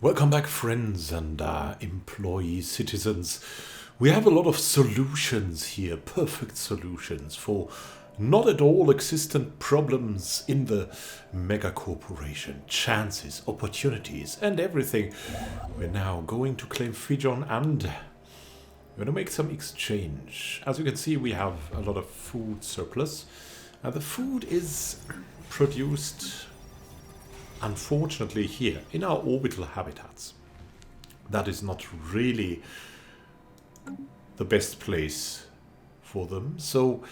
Welcome back, friends and employee citizens. We have a lot of solutions here, perfect solutions for not at all existent problems in the mega corporation. Chances, opportunities, and everything. We're now going to claim Fijon and we're going to make some exchange. As you can see, we have a lot of food surplus. The food is produced, unfortunately, here in our orbital habitats. That is not really the best place for them. So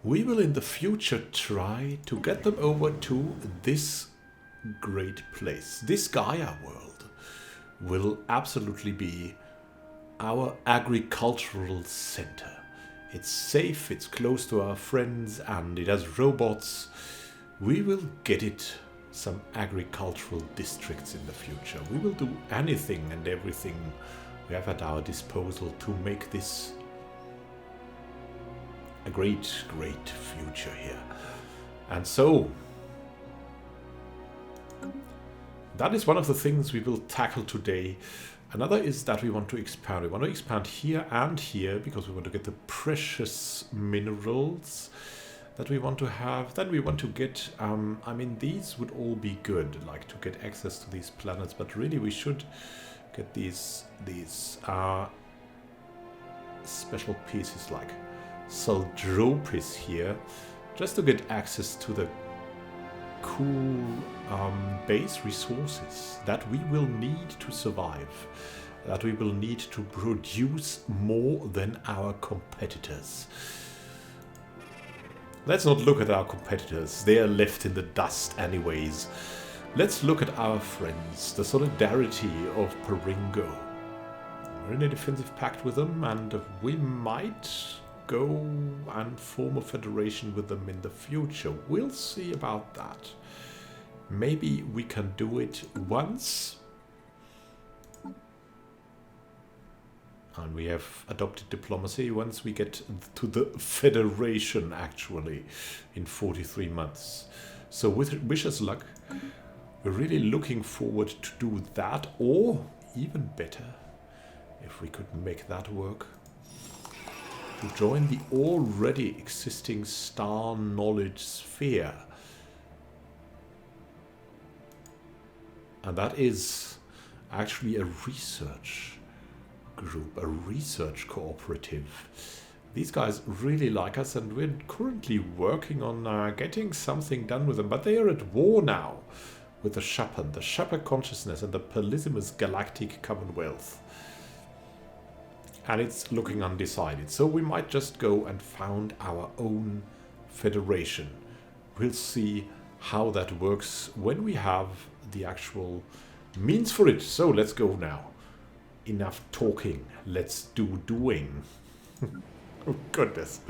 we will in the future try to get them over to this great place. This Gaia world will absolutely be our agricultural center. It's safe, it's close to our friends, and it has robots. We will get it some agricultural districts in the future. We will do anything and everything we have at our disposal to make this a great, great future here. And so that is one of the things we will tackle today. Another is that we want to expand. We want to expand here and here because we want to get the precious minerals that we want to have. Then we want to get, I mean, these would all be good, like to get access to these planets, but really we should get these special pieces like Saldropis here, just to get access to the cool base resources that we will need to survive, that we will need to produce more than our competitors. Let's not look at our competitors, they are left in the dust anyways. Let's look at our friends, the solidarity of Peringo. We're in a defensive pact with them, and we might go and form a federation with them in the future. We'll see about that. Maybe we can do it once. And we have adopted diplomacy once we get to the Federation, actually, in 43 months. So wish us luck. We're really looking forward to do that, or even better, if we could make that work, to join the already existing Star Knowledge Sphere. And that is actually a research group, a research cooperative. These guys really like us, and we're currently working on getting something done with them, but they are at war now with the Shapan, the Shapa consciousness, and the Polysimus Galactic Commonwealth. And it's looking undecided, so we might just go and found our own federation. We'll see how that works when we have the actual means for it. So let's go now. Enough talking, let's do doing. Oh goodness.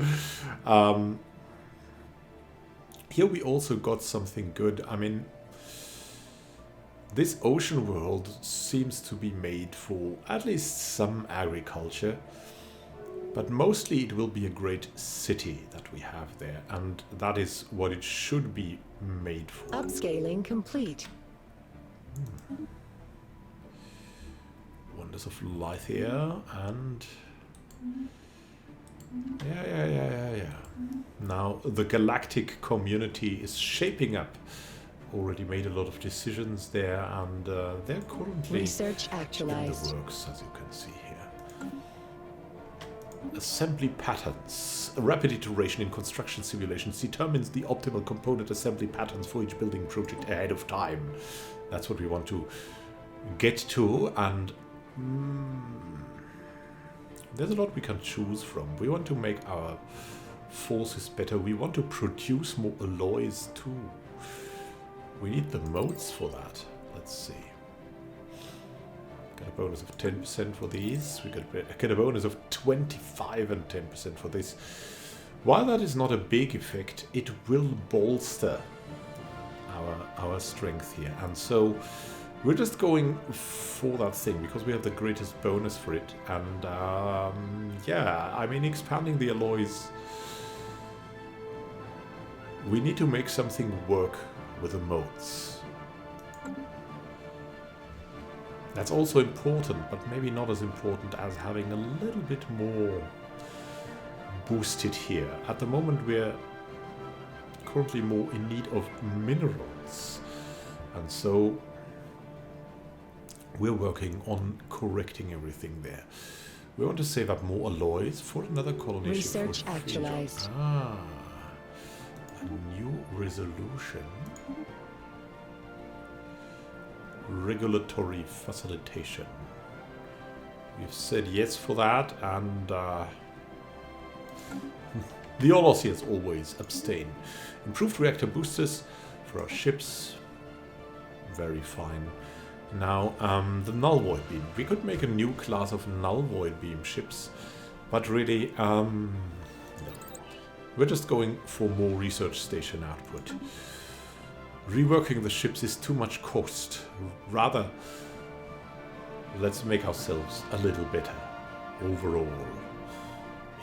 Here we also got something good. I mean, this ocean world seems to be made for at least some agriculture, but mostly it will be a great city that we have there, and that is what it should be made for. Upscaling complete. Wonders of Lithia, and yeah. Now the galactic community is shaping up. Already made a lot of decisions there, and they're currently Research actualized. in the works, as you can see here. Assembly patterns. A rapid iteration in construction simulations determines the optimal component assembly patterns for each building project ahead of time. That's what we want to get to, and there's a lot we can choose from. We want to make our forces better. We want to produce more alloys too. We need the modes for that. Let's see. Get a bonus of 10% for these. We get a bonus of 25 and 10% for this. While that is not a big effect, it will bolster our strength here. And so we're just going for that thing because we have the greatest bonus for it. And yeah, I mean, expanding the alloys, we need to make something work with the modes. That's also important, but maybe not as important as having a little bit more boosted here. At the moment we're currently more in need of minerals, and so we're working on correcting everything there. We want to save up more alloys for another colony. Research actualized. Ah, a new resolution. Regulatory facilitation. We've said yes for that, and the Olosians always abstain. Improved reactor boosters for our ships. Very fine. Now, the null void beam. We could make a new class of null void beam ships, but really, no. We're just going for more research station output. Reworking the ships is too much cost. Rather, let's make ourselves a little better overall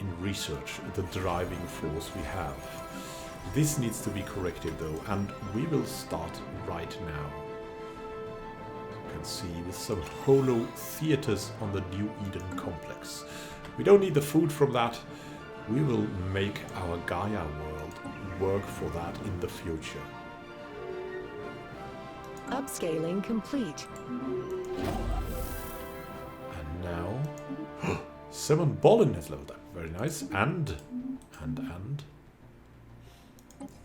in research, the driving force we have. This needs to be corrected though, and we will start right now. You can see with some holo theaters on the New Eden complex. We don't need the food from that. We will make our Gaia world work for that in the future. Upscaling complete. And now, Simon Bolin has leveled up. Very nice. And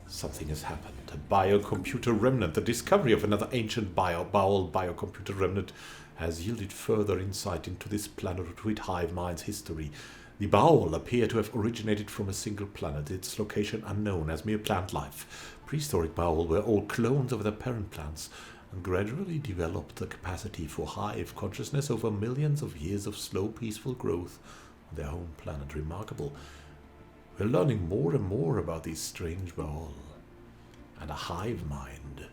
something has happened. A biocomputer remnant. The discovery of another ancient bowel biocomputer remnant has yielded further insight into this planetoid hive mind's history. The bowel appear to have originated from a single planet, its location unknown as mere plant life. Prehistoric bowel were all clones of their parent plants and gradually developed the capacity for hive consciousness over millions of years of slow, peaceful growth on their home planet. Remarkable. We're learning more and more about these strange bowel and a hive mind.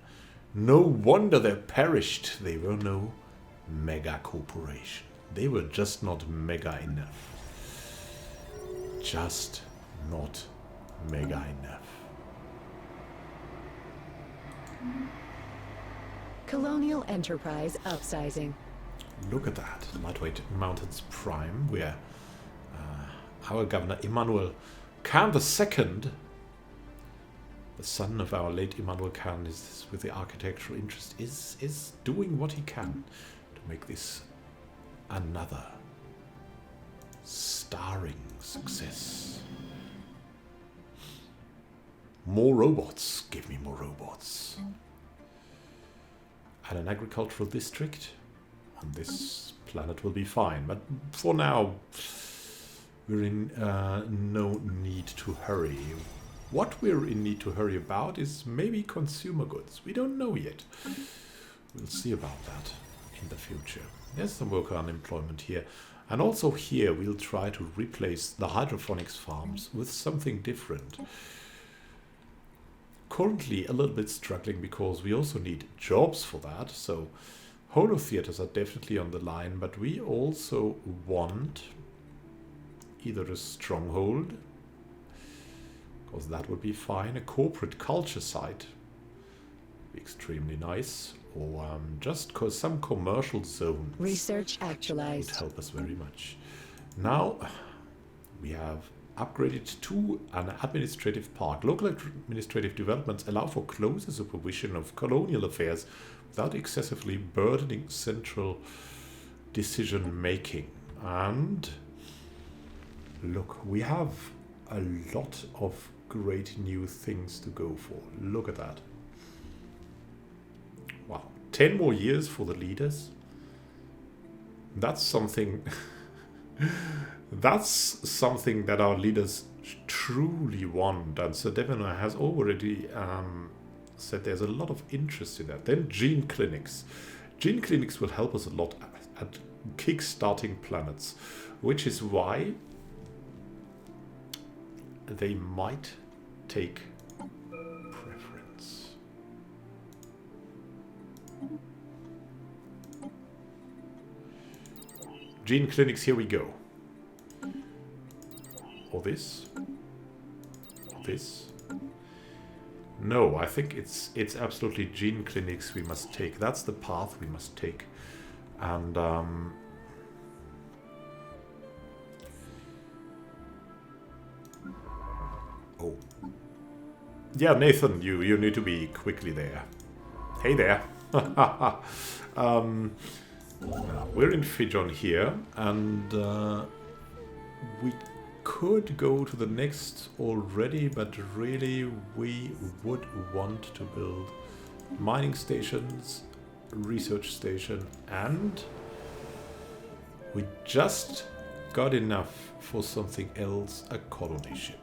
No wonder they perished. They were no mega corporation. They were just not mega enough. Just not mega enough. Colonial Enterprise upsizing. Look at that. Lightweight Mountains Prime, where our governor Immanuel Khan II, the son of our late Immanuel Khan, is with the architectural interest, is doing what he can to make this another starring success. More robots. Give me more robots. And an agricultural district on this planet will be fine. But for now, we're in no need to hurry. What we're in need to hurry about is maybe consumer goods. We don't know yet. We'll see about that in the future. There's some worker unemployment here. And also here we'll try to replace the hydroponics farms with something different. Currently a little bit struggling because we also need jobs for that. So holo theaters are definitely on the line, but we also want either a stronghold, because that would be fine, a corporate culture site, extremely nice, or just some commercial zones. Research actualized. Would help us very much. Now we have upgraded to an administrative park. Local administrative developments allow for closer supervision of colonial affairs without excessively burdening central decision making. And look, we have a lot of great new things to go for. Look at that. Wow. 10 more years for the leaders. That's something that's something that our leaders truly want, and Sir Devonor has already said there's a lot of interest in that. Then gene clinics. Gene clinics will help us a lot at kick-starting planets, which is why they might take preference. Gene clinics, here we go. Or this? Or this? No, I think it's absolutely gene clinics we must take. That's the path we must take. And oh, yeah, Nathan, you need to be quickly there. Hey there. We're in Fijon here, and we could go to the next already, but really we would want to build mining stations, research station, and we just got enough for something else, a colony ship.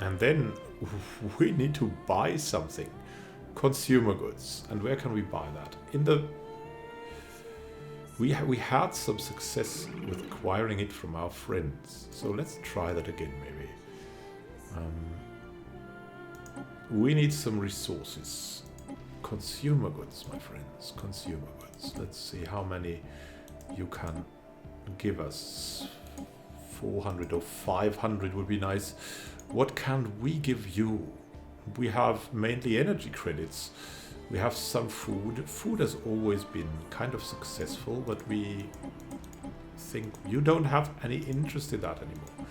And then we need to buy something. Consumer goods. And where can we buy that? In the... We had some success with acquiring it from our friends. So let's try that again, maybe. We need some resources. Consumer goods, my friends. Consumer goods. Let's see how many you can give us. 400 or 500 would be nice. What can we give you? We have mainly energy credits. We have some food. Food has always been kind of successful, but we think you don't have any interest in that anymore.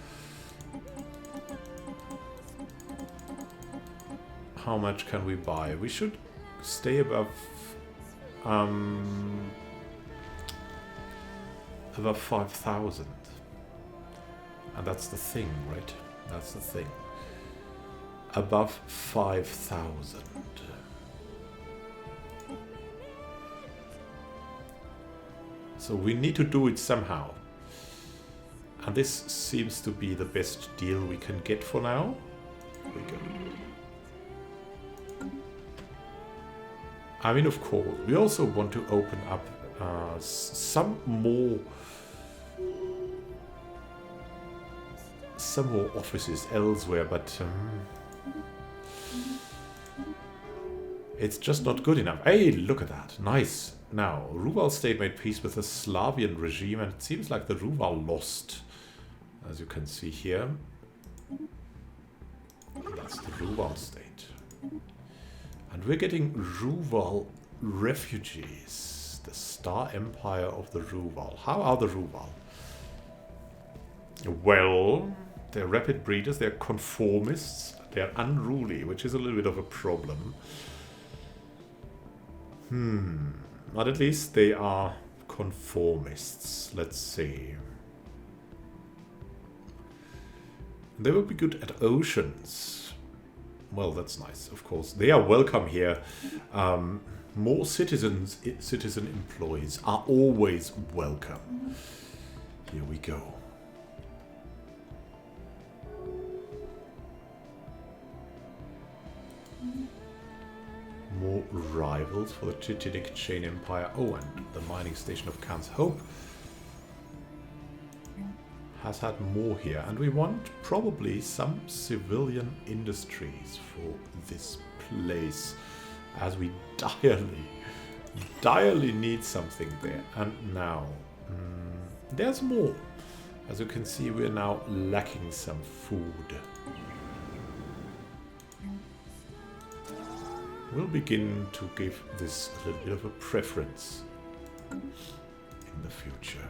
How much can we buy? We should stay above 5,000. And that's the thing, right? That's the thing. Above 5,000. So we need to do it somehow. And this seems to be the best deal we can get for now. Here we go. I mean, of course, we also want to open up some more offices elsewhere, but it's just not good enough. Hey, look at that. Nice. Now, Ruval state made peace with the Slavian regime, and it seems like the Ruval lost, as you can see here. That's the Ruval state. And we're getting Ruval refugees. The Star Empire of the Ruval. How are the Ruval? Well, they're rapid breeders, they're conformists, they're unruly, which is a little bit of a problem. But at least they are conformists. Let's see. They will be good at oceans. Well, that's nice, of course. They are welcome here. More citizen employees are always welcome. Here we go. More rivals for the Titanic Chain Empire. Oh, and the mining station of Khan's Hope has had more here. And we want probably some civilian industries for this place, as we direly need something there. And now, there's more. As you can see, we're now lacking some food. We'll begin to give this a little bit of a preference in the future.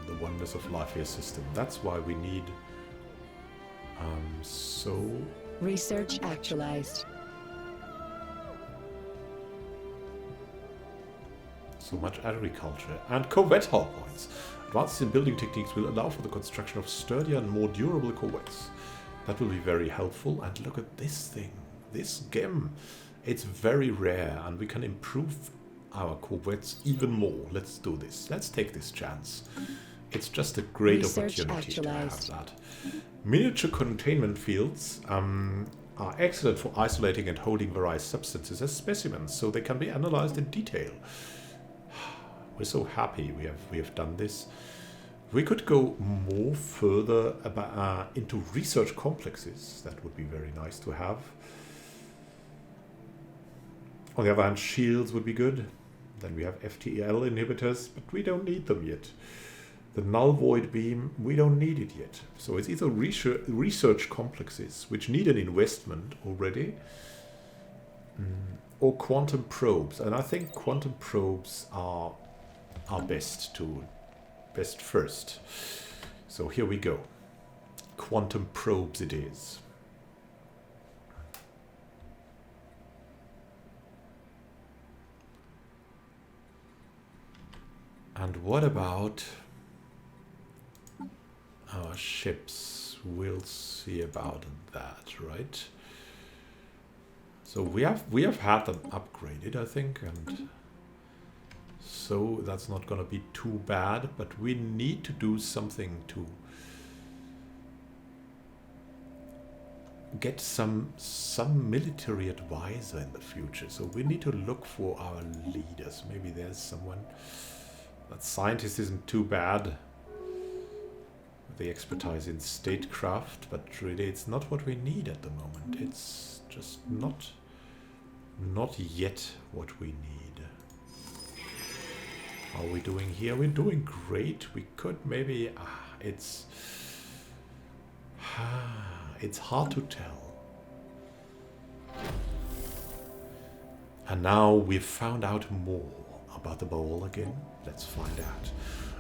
The wonders of life here system. That's why we need Research actualized. So much agriculture and corvette hull points. Advances in building techniques will allow for the construction of sturdier and more durable corvettes. That will be very helpful. And look at this thing, this gem. It's very rare, and we can improve our corvettes even more. Let's do this. Let's take this chance. It's just a great opportunity to have that. Miniature containment fields are excellent for isolating and holding various substances as specimens, so they can be analyzed in detail. We're so happy we have done this. We could go more further into research complexes. That would be very nice to have. On the other hand, shields would be good. Then we have FTL inhibitors, but we don't need them yet. The null void beam, we don't need it yet. So it's either research complexes, which need an investment already. or quantum probes, and I think quantum probes are best first. So here we go. Quantum probes it is. And what about our ships? We'll see about that, right? So we have had them upgraded, I think, and so that's not gonna be too bad, but we need to do something to get some military advisor in the future. So we need to look for our leaders. Maybe there's someone. That scientist isn't too bad. The expertise in statecraft, but really it's not what we need at the moment. It's just not yet what we need. How are we doing here? We're doing great. We could maybe it's hard to tell. And now we've found out more about the bowl again. Let's find out.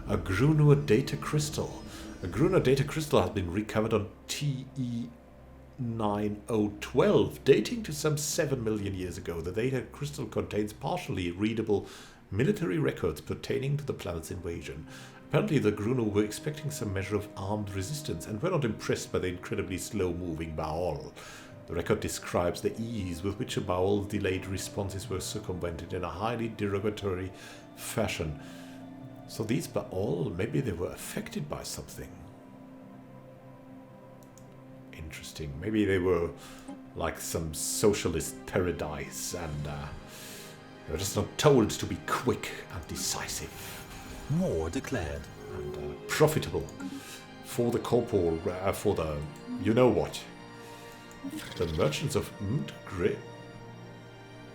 A Grunur data crystal. A Grunur data crystal has been recovered on TE9012, dating to some 7 million years ago. The data crystal contains partially readable military records pertaining to the planet's invasion. Apparently the Grunur were expecting some measure of armed resistance and were not impressed by the incredibly slow-moving Baal. The record describes the ease with which a Baal's delayed responses were circumvented in a highly derogatory fashion. So these Baal, maybe they were affected by something. Interesting. Maybe they were like some socialist paradise and they were just not told to be quick and decisive. War declared. And profitable for the corporal, for the you know what. The merchants of Mdgri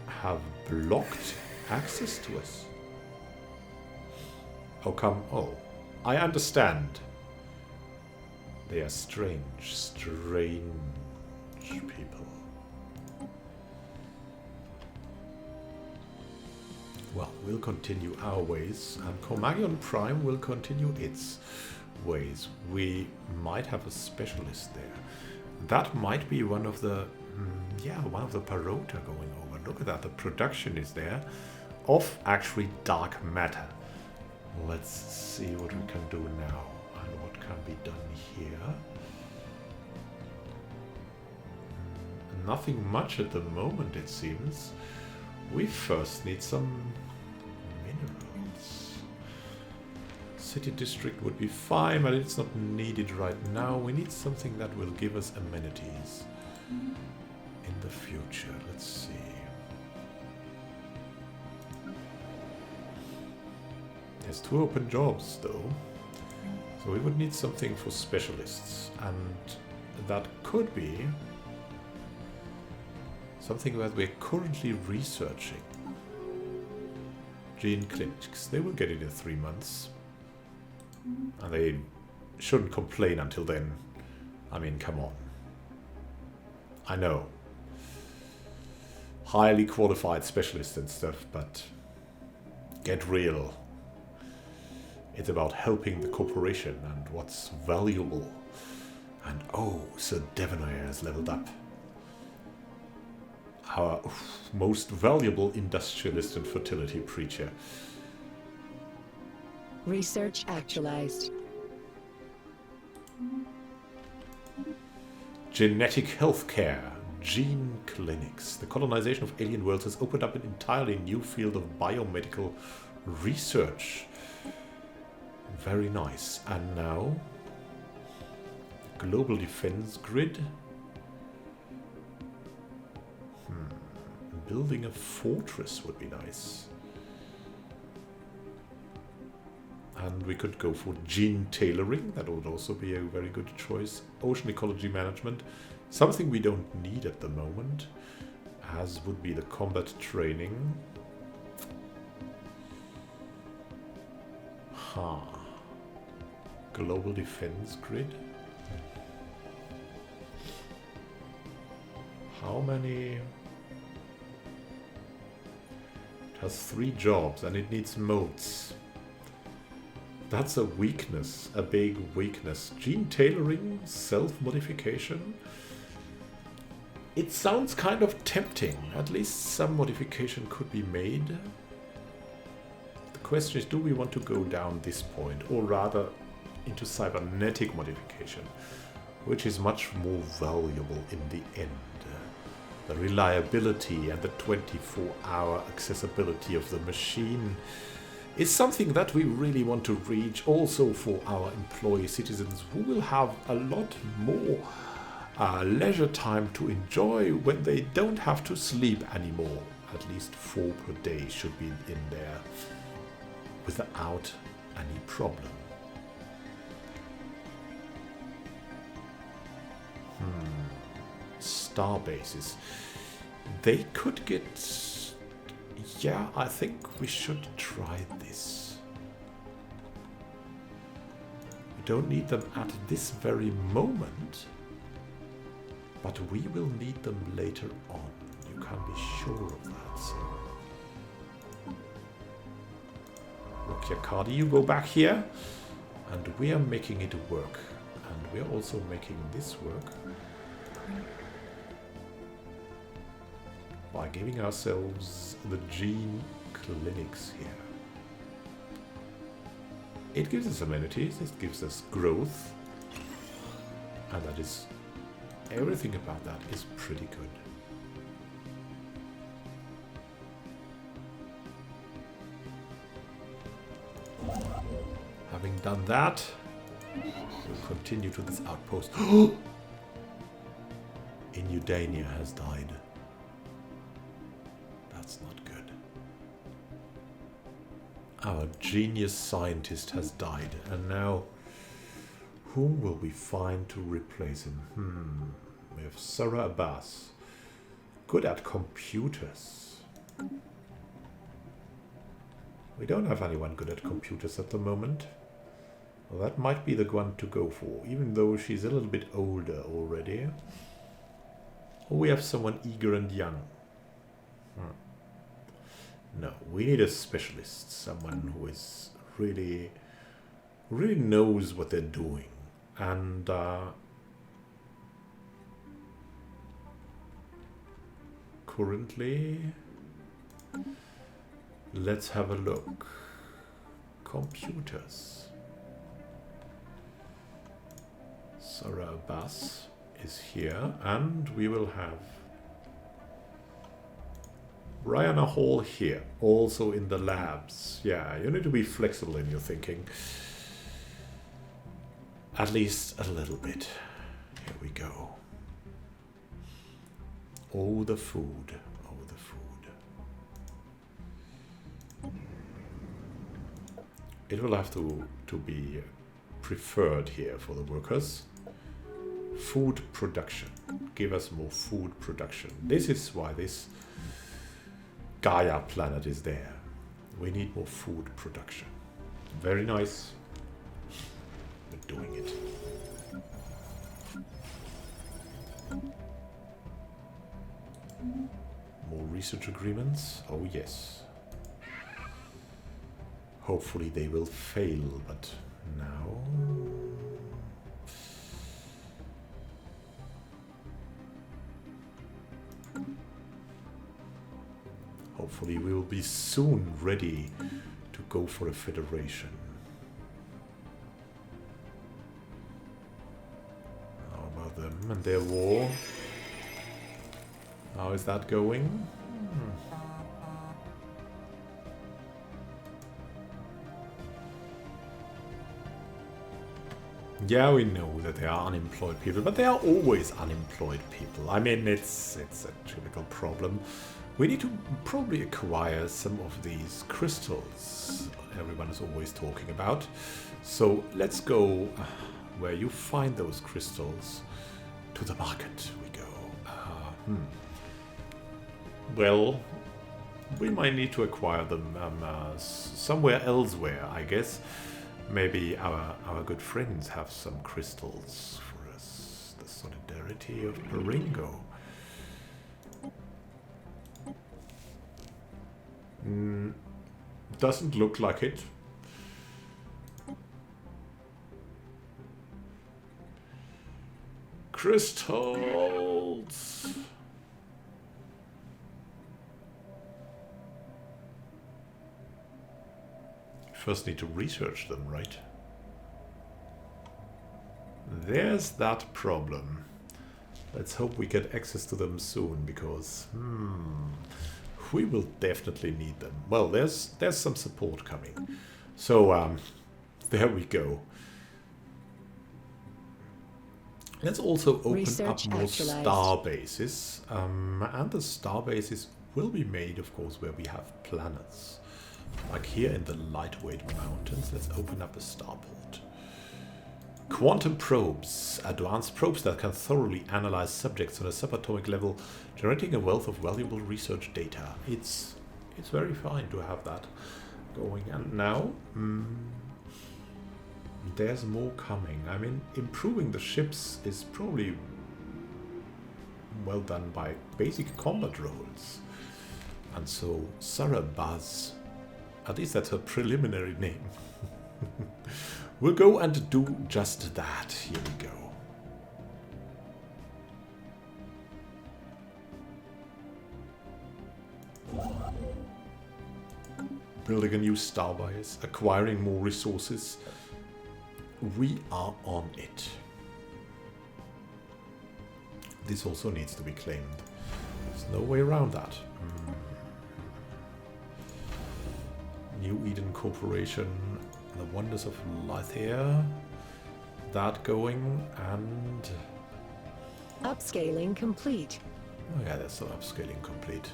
have blocked access to us. Oh, come. Oh, I understand. They are strange people. Well, we'll continue our ways, and Comagion Prime will continue its ways. We might have a specialist there. That might be one of the, one of the Parota going over. Look at that, the production is there of actually dark matter. Let's see what we can do now and what can be done here. Nothing much at the moment, it seems. We first need some minerals. City district would be fine, but it's not needed right now. We need something that will give us amenities in the future. Let's see. There's 2 open jobs though. So we would need something for specialists, and that could be something that we're currently researching. Gene clinics. They will get it in 3 months. And they shouldn't complain until then. I mean, come on. I know. Highly qualified specialists and stuff, but get real. It's about helping the corporation and what's valuable. And oh, Sir Devonair has leveled up. Our most valuable industrialist and fertility preacher. Research actualized. Genetic healthcare. Gene clinics. The colonization of alien worlds has opened up an entirely new field of biomedical research. Very nice. And now, global defense grid. Building a fortress would be nice. And we could go for gene tailoring. That would also be a very good choice. Ocean ecology management. Something we don't need at the moment, as would be the combat training. Global defense grid. How many Has 3 jobs and it needs modes. That's a weakness, a big weakness. Gene tailoring, self-modification. It sounds kind of tempting. At least some modification could be made. The question is, do we want to go down this point, or rather into cybernetic modification, which is much more valuable in the end. The reliability and the 24-hour accessibility of the machine is something that we really want to reach also for our employee citizens, who will have a lot more leisure time to enjoy when they don't have to sleep anymore. At least 4 per day should be in there without any problem. Star bases. They could get... Yeah, I think we should try this. We don't need them at this very moment, but we will need them later on. You can be sure of that. So, Rokiakadi, you go back here, and we are making it work. And we are also making this work by giving ourselves the gene clinics here. It gives us amenities, it gives us growth, and that is, everything about that is pretty good. Having done that, we'll continue to this outpost. Inudania has died. That's not good. Our genius scientist has died, and now whom will we find to replace him? We have Sarah Abbas, good at computers. We don't have anyone good at computers at the moment. Well, that might be the one to go for, even though she's a little bit older already. Or we have someone eager and young. No, we need a specialist, someone who is really knows what they're doing. And currently, let's have a look. Computers. Sarah Abbas is here, and we will have Rihanna Hall here, also in the labs. Yeah, you need to be flexible in your thinking. At least a little bit. Here we go. Oh, the food. Oh, the food. It will have to be preferred here for the workers. Food production. Give us more food production. This is why this Gaia planet is there. We need more food production. Very nice. We're doing it. More research agreements? Oh yes. Hopefully they will fail, but now... Hopefully we will be soon ready to go for a federation. How about them and their war? How is that going? Yeah, we know that they are unemployed people, but they are always unemployed people. I mean, it's a typical problem. We need to probably acquire some of these crystals everyone is always talking about. So let's go where you find those crystals. To the market we go. Well, we might need to acquire them somewhere elsewhere, I guess. Maybe our good friends have some crystals for us. The solidarity of Baringo. doesn't look like it. Crystals! First need to research them, right? There's that problem. Let's hope we get access to them soon, because we will definitely need them. Well, there's some support coming. So there we go. Let's also open up more star bases. And the star bases will be made, of course, where we have planets. Like here in the lightweight mountains. Let's open up a starport. Quantum probes. Advanced probes that can thoroughly analyze subjects on a subatomic level, generating a wealth of valuable research data. It's very fine to have that going. And now, there's more coming. I mean, improving the ships is probably well done by basic combat roles. And so, Sarah Baz, at least that's her preliminary name, we'll go and do just that. Here we go. Building a new star base, acquiring more resources. We are on it. This also needs to be claimed. There's no way around that. New Eden Corporation, the Wonders of Lythia. That going, and... Upscaling complete. Oh yeah, that's the upscaling complete.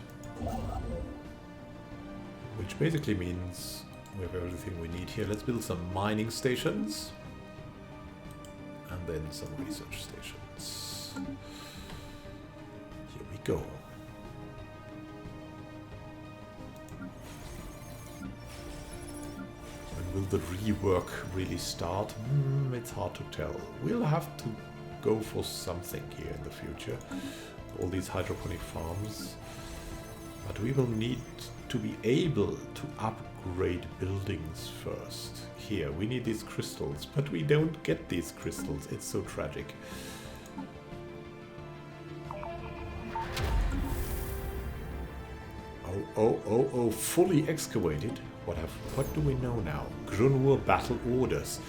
Which basically means we have everything we need here. Let's build some mining stations. And then some research stations. Here we go. When will the rework really start? It's hard to tell. We'll have to go for something here in the future. All these hydroponic farms. But we will need to be able to upgrade buildings first. Here, we need these crystals, but we don't get these crystals. It's so tragic. Oh, fully excavated. What do we know now? Grunwur battle orders.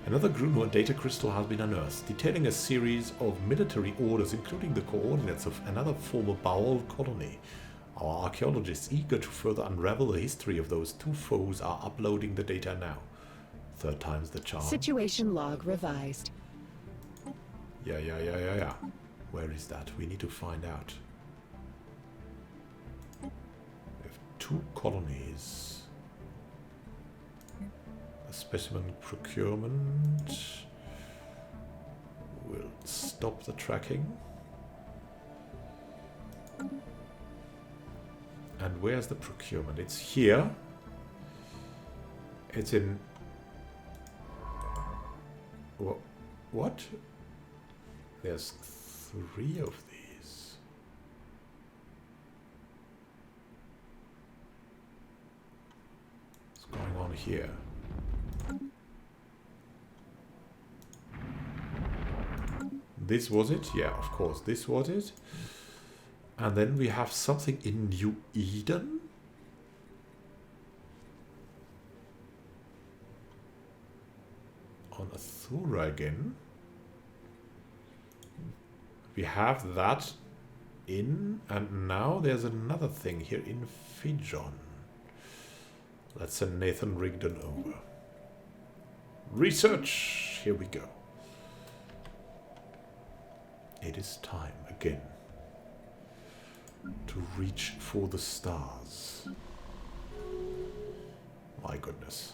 Another Grunwur data crystal has been unearthed, detailing a series of military orders, including the coordinates of another former Baal colony. Our archaeologists, eager to further unravel the history of those two foes, are uploading the data now. Third time's the charm. Situation log revised. Yeah. Where is that? We need to find out. We have two colonies. A specimen procurement will stop the tracking. And where's the procurement? It's here. It's in... What? There's 3 of these. What's going on here? This was it? Yeah, of course, this was it. And then we have something in New Eden. On Athura again. We have that in, and now there's another thing here in Fijon. Let's send Nathan Rigdon over. Research! Here we go. It is time again to reach for the stars. My goodness.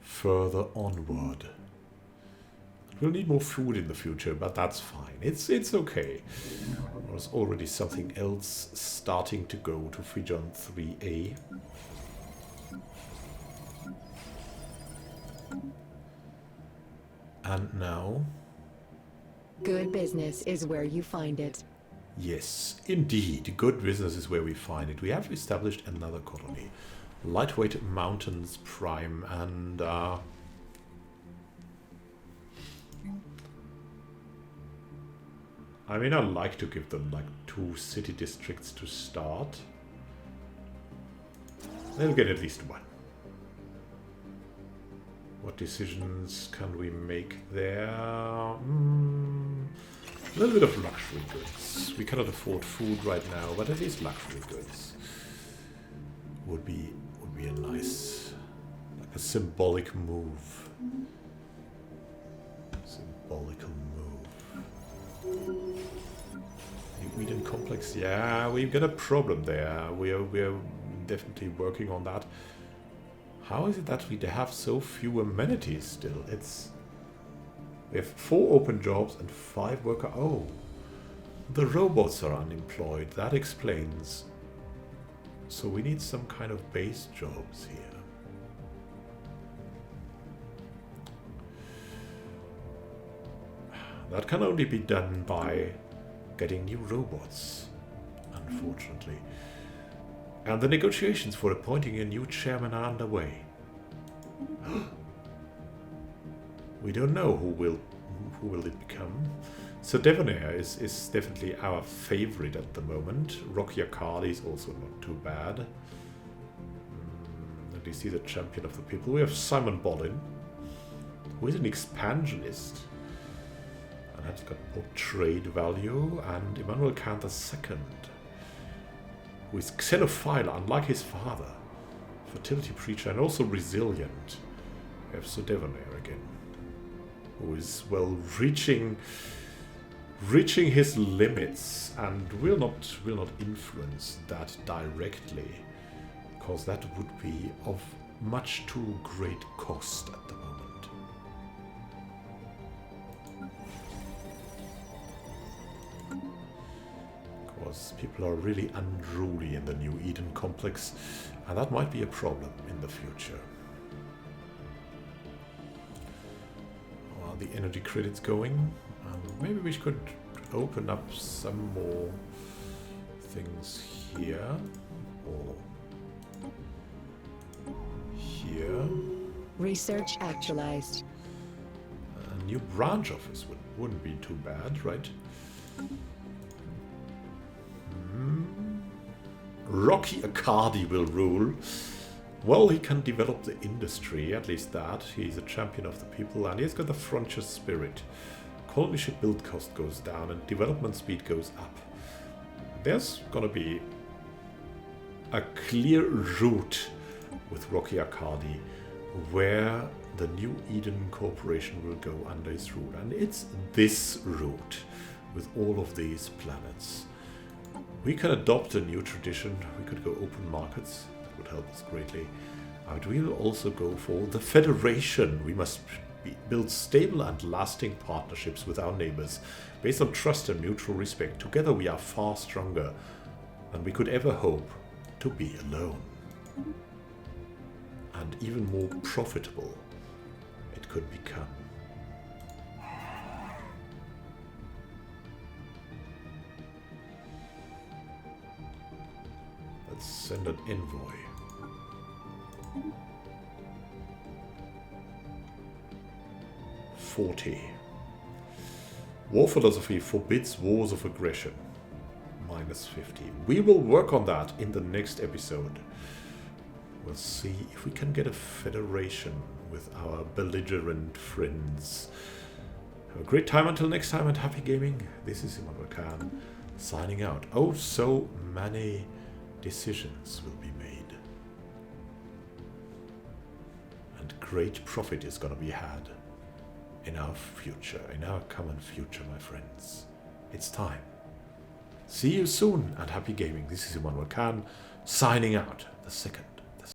Further onward. We'll need more food in the future, but that's fine. It's okay. There's already something else starting to go to Fijon 3A. And now Good business is where you find it. Yes, indeed. Good business is where we find it. We have established another colony. Lightweight Mountains Prime, and I mean, I'd like to give them like 2 city districts to start. They'll get at least 1. What decisions can we make there? A little bit of luxury goods. We cannot afford food right now, but at least luxury goods would be a nice, like a symbolic move. Symbolical move. New Eden complex. Yeah, we've got a problem there. We are definitely working on that. How is it that we have so few amenities still? We have 4 open jobs and 5 worker. Oh, the robots are unemployed. That explains. So we need some kind of base jobs here. That can only be done by getting new robots, unfortunately. And the negotiations for appointing a new chairman are underway. We don't know who will it become. So Debonair is definitely our favorite at the moment. Rocky Akali is also not too bad. At least he's a champion of the people. We have Simon Bolin, who is an expansionist. And has got more trade value. And Immanuel Khan II, who is xenophile, unlike his father. Fertility preacher and also resilient. We have Sodevanair again, who is, well, reaching his limits and will not influence that directly, because that would be of much too great cost at the moment. Because people are really unruly in the New Eden complex, and that might be a problem in the future. Are the energy credits going? Maybe we could open up some more things here or here. Research actualized. A new branch office wouldn't be too bad, right? Rocky Akadi will rule. Well, he can develop the industry, at least that. He's a champion of the people and he's got the frontier spirit. Colony ship build cost goes down and development speed goes up. There's gonna be a clear route with Rocky Akadi where the New Eden Corporation will go under his rule. And it's this route with all of these planets. We can adopt a new tradition. We could go open markets. That would help us greatly. But we'll also go for the Federation. We must build stable and lasting partnerships with our neighbors based on trust and mutual respect. Together we are far stronger than we could ever hope to be alone. And even more profitable it could become. Let's send an envoy. -40. War philosophy forbids wars of aggression. -50. We will work on that in the next episode. We'll see if we can get a federation with our belligerent friends. Have a great time until next time and happy gaming. This is Immanuel Khan signing out. Oh, so many decisions will be made. And great profit is going to be had in our future, in our common future, my friends. It's time. See you soon and happy gaming. This is Immanuel Khan signing out, the second.